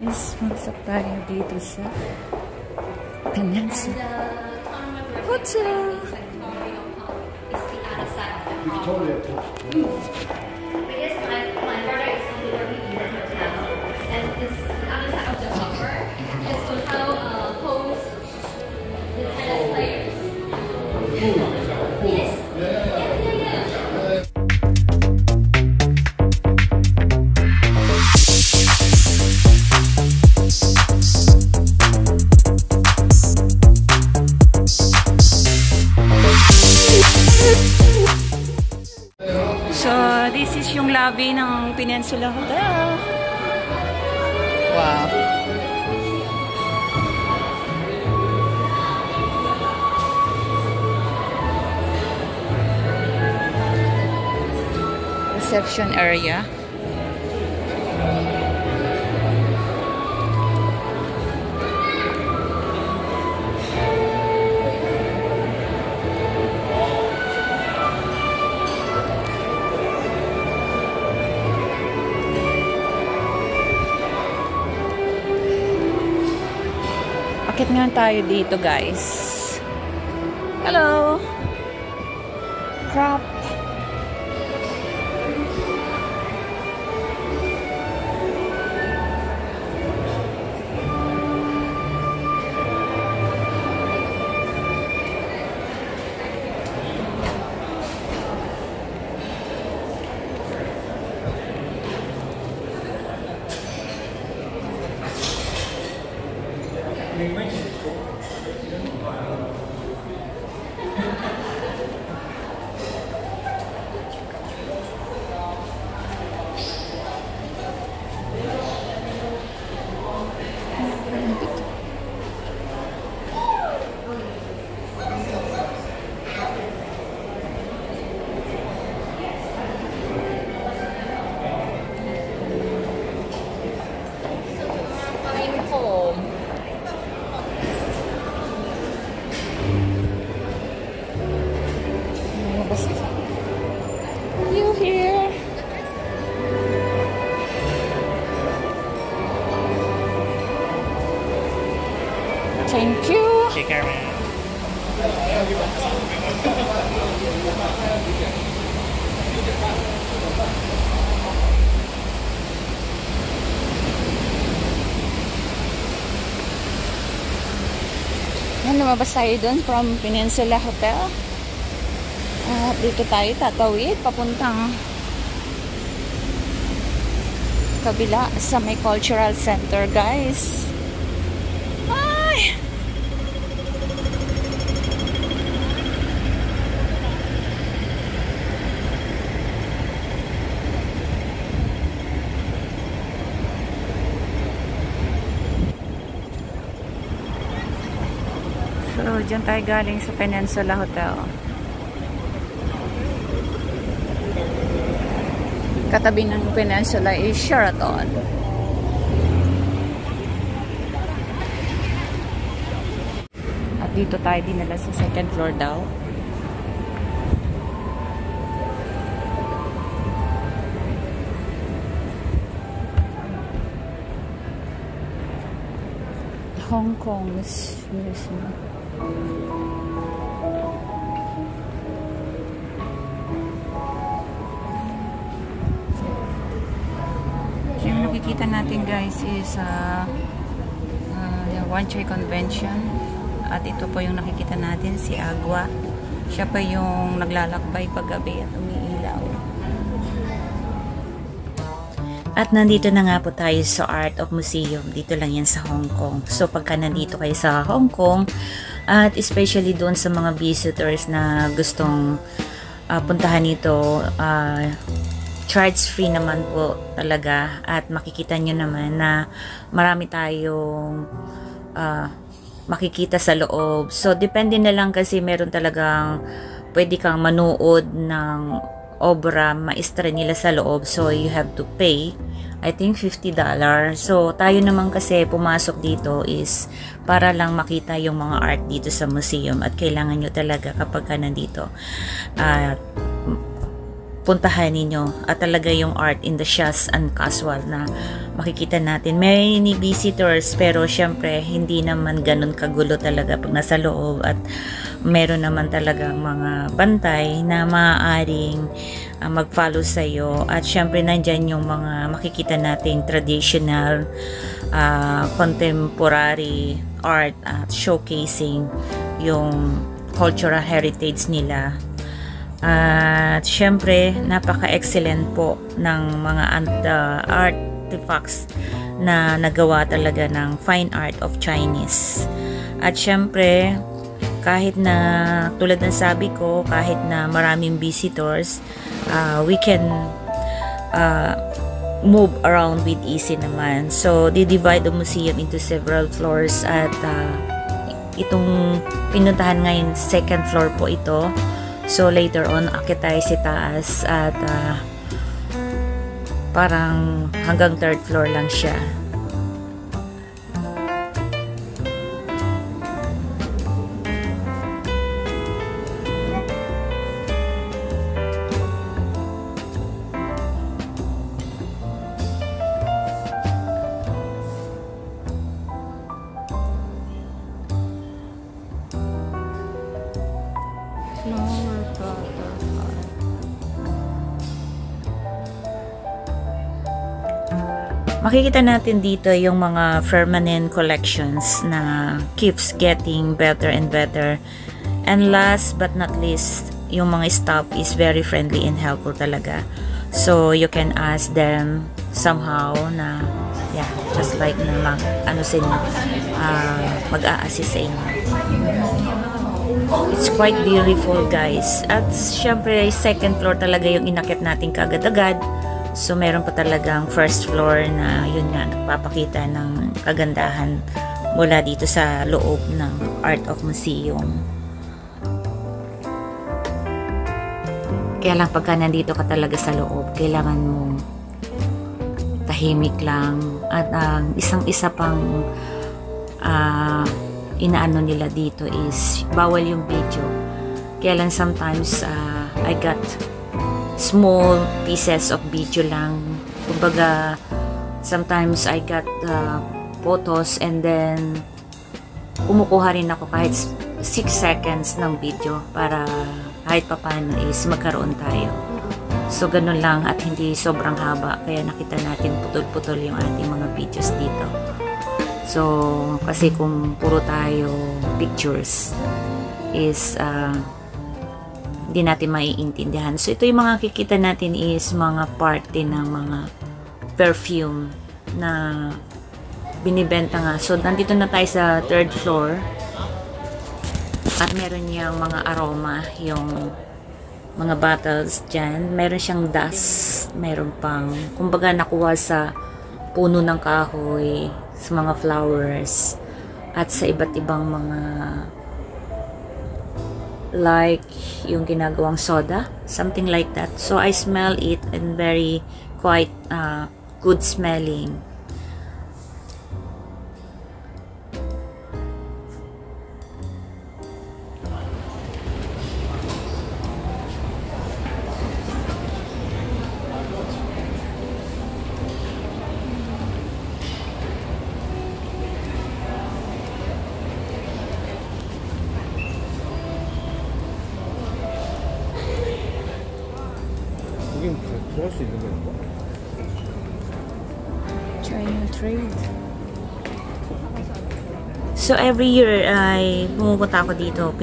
Pumasok tayo dito sa Peninsula Hotel. Victoria. So, this is yung lobby ng Peninsula Hotel. Wow. Reception area. Akit nga tayo dito, guys. Hello! Crop! You here? Thank you. Take care, man. Yan, lumabas tayo dun from Peninsula Hotel. At dito tayo tatawid papuntang kabila sa may cultural center, guys. Ay! So, dyan tayo galing sa Peninsula Hotel. Katabi ng Peninsula is Sheraton. At dito tayo dinala sa second floor daw. Hong Kong's museum. Yung nakikita natin, guys, is One Chai Convention. At ito po yung nakikita natin, si Agua. Siya pa yung naglalakbay paggabi at umiilaw. At nandito na nga po tayo sa Art of Museum. Dito lang yan sa Hong Kong. So pagka nandito kayo sa Hong Kong, at especially doon sa mga visitors na gustong puntahan nito, charge free naman po talaga. At makikita nyo naman na marami tayong makikita sa loob. So depende na lang kasi meron talagang pwede kang manood ng obra maestra nila sa loob, so you have to pay I think $50. So tayo naman kasi pumasok dito is para lang makita yung mga art dito sa museum, at kailangan nyo talaga kapag ka nandito puntahan ninyo at talaga yung art in the shoes and casual na makikita natin. May ni visitors pero syempre hindi naman ganun kagulo talaga pag nasa loob, at meron naman talagang mga bantay na maaaring mag-follow sa iyo, at syempre nandyan yung mga makikita nating traditional contemporary art at showcasing yung cultural heritage nila. At syempre napaka-excellent po ng mga artifacts na nagawa talaga ng fine art of Chinese. At syempre kahit na tulad ng sabi ko, kahit na maraming visitors, we can move around with easy naman. So they divide the museum into several floors, at itong pinuntahan ngayon, second floor po ito. So later on akit tayo sa taas, at parang hanggang third floor lang siya. Makikita natin dito yung mga permanent collections na keeps getting better and better. And last but not least, yung mga staff is very friendly and helpful talaga. So you can ask them somehow na just like na mag-a-assist sa inyo. It's quite beautiful, guys. At syempre second floor talaga yung inakit natin kaagad-agad. So meron pa talagang first floor na yun nga nagpapakita ng kagandahan mula dito sa loob ng Art of Museum. Kaya lang pagka nandito ka talaga sa loob, kailangan mo tahimik lang, at isang-isa pang inaano nila dito is bawal yung video. Kaya lang sometimes I got small pieces of video lang. Kumbaga, sometimes I got photos, and then kumukuha rin ako kahit 6 seconds ng video para kahit papano is magkaroon tayo. So, ganun lang, at hindi sobrang haba. Kaya nakita natin putol-putol yung ating mga videos dito. So, kasi kung puro tayo pictures is hindi natin maiintindihan. So, ito yung mga kikita natin is mga parte ng mga perfume na binibenta nga. So, nandito na tayo sa third floor. At meron niyang mga aroma, yung mga bottles dyan. Meron siyang dust. Meron pang, kumbaga nakuha sa puno ng kahoy, sa mga flowers, at sa iba't ibang mga like yung ginagawang soda, something like that. So I smell it, and very quite good smelling. 들어갈 수 있는 건가? China trade. So every year ay pumupunta ako dito,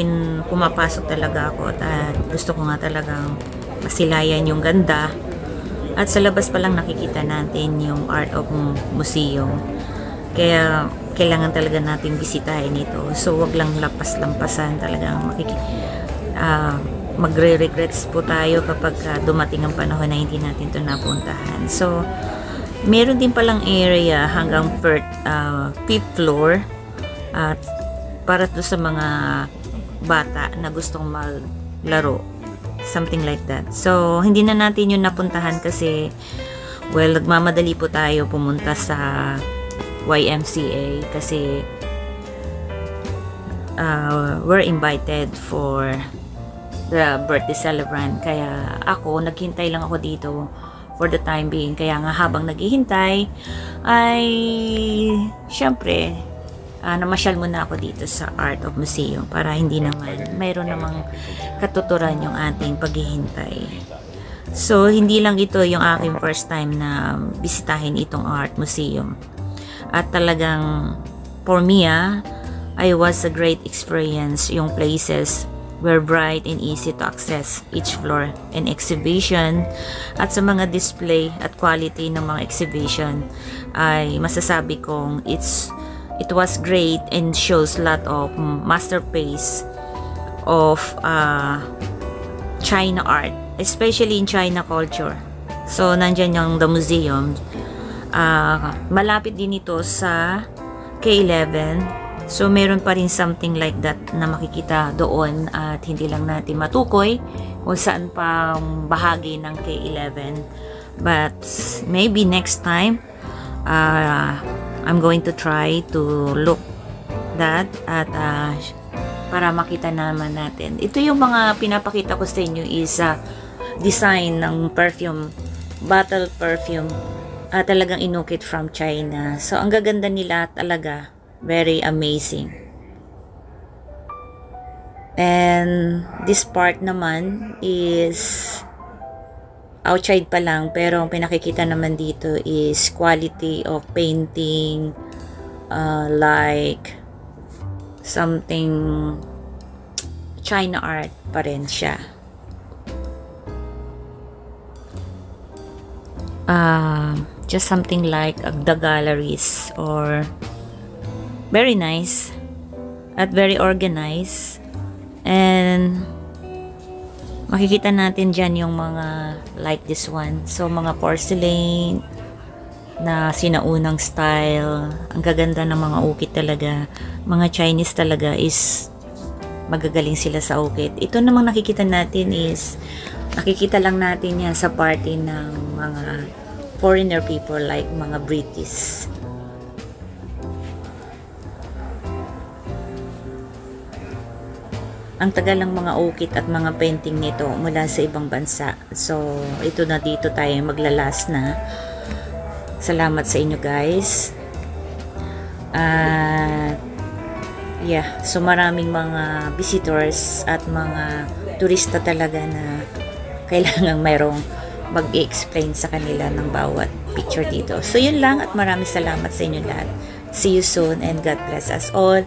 pumapasok talaga ako, at gusto ko nga talagang masilayan yung ganda. At sa labas pa lang nakikita natin yung Art of Museum. Kaya kailangan talaga natin bisitahin ito. So wag lang lapas-lampasan, talagang magre-regrets po tayo kapag dumating ang panahon na hindi natin ito napuntahan. So meron din palang area hanggang 5th floor, at para to sa mga bata na gustong maglaro, something like that. So hindi na natin yun napuntahan kasi nagmamadali po tayo pumunta sa YMCA kasi we're invited for the birthday celebrant. Kaya ako, naghintay lang ako dito for the time being. Kaya nga habang naghihintay, ay syempre, namasyal muna ako dito sa Art of Museum para hindi naman, mayroon namang katuturan yung ating paghihintay. So, hindi lang ito yung aking first time na bisitahin itong Art Museum. At talagang, for me, it was a great experience. Yung places were bright and easy to access, each floor and exhibition. At sa mga display at quality ng mga exhibition, ay masasabi kong it was great and shows a lot of masterpiece of China art, especially in China culture. So, nandyan yung the museum. Malapit din ito sa K11. So, meron pa rin something like that na makikita doon at hindi lang natin matukoy kung saan pa bahagi ng K11. But, maybe next time, I'm going to try to look that at para makita naman natin. Ito yung mga pinapakita ko sa inyo is design ng perfume, bottle perfume, talagang inukit from China. So, ang gaganda nila talaga. Very amazing. And this part naman is outside pa lang, pero ang pinakikita naman dito is quality of painting, like something China art pa rin siya. Just something like the galleries, or very nice at very organized. And makikita natin dyan yung mga like this one. So, mga porcelain na sinaunang style. Ang gaganda ng mga ukit talaga. Mga Chinese talaga is magagaling sila sa ukit. Ito namang nakikita natin is nakikita lang natin yan sa party ng mga foreigner people like mga British. Ang tagal ng mga ukit at mga painting nito mula sa ibang bansa. So, ito na dito tayo maglalas na. Salamat sa inyo guys. Yeah, so maraming mga visitors at mga turista talaga na kailangang mayroong mag-explain sa kanila ng bawat picture dito. So, yun lang at maraming salamat sa inyo lahat. See you soon and God bless us all.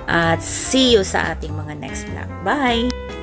At see you sa ating mga next vlog. Bye!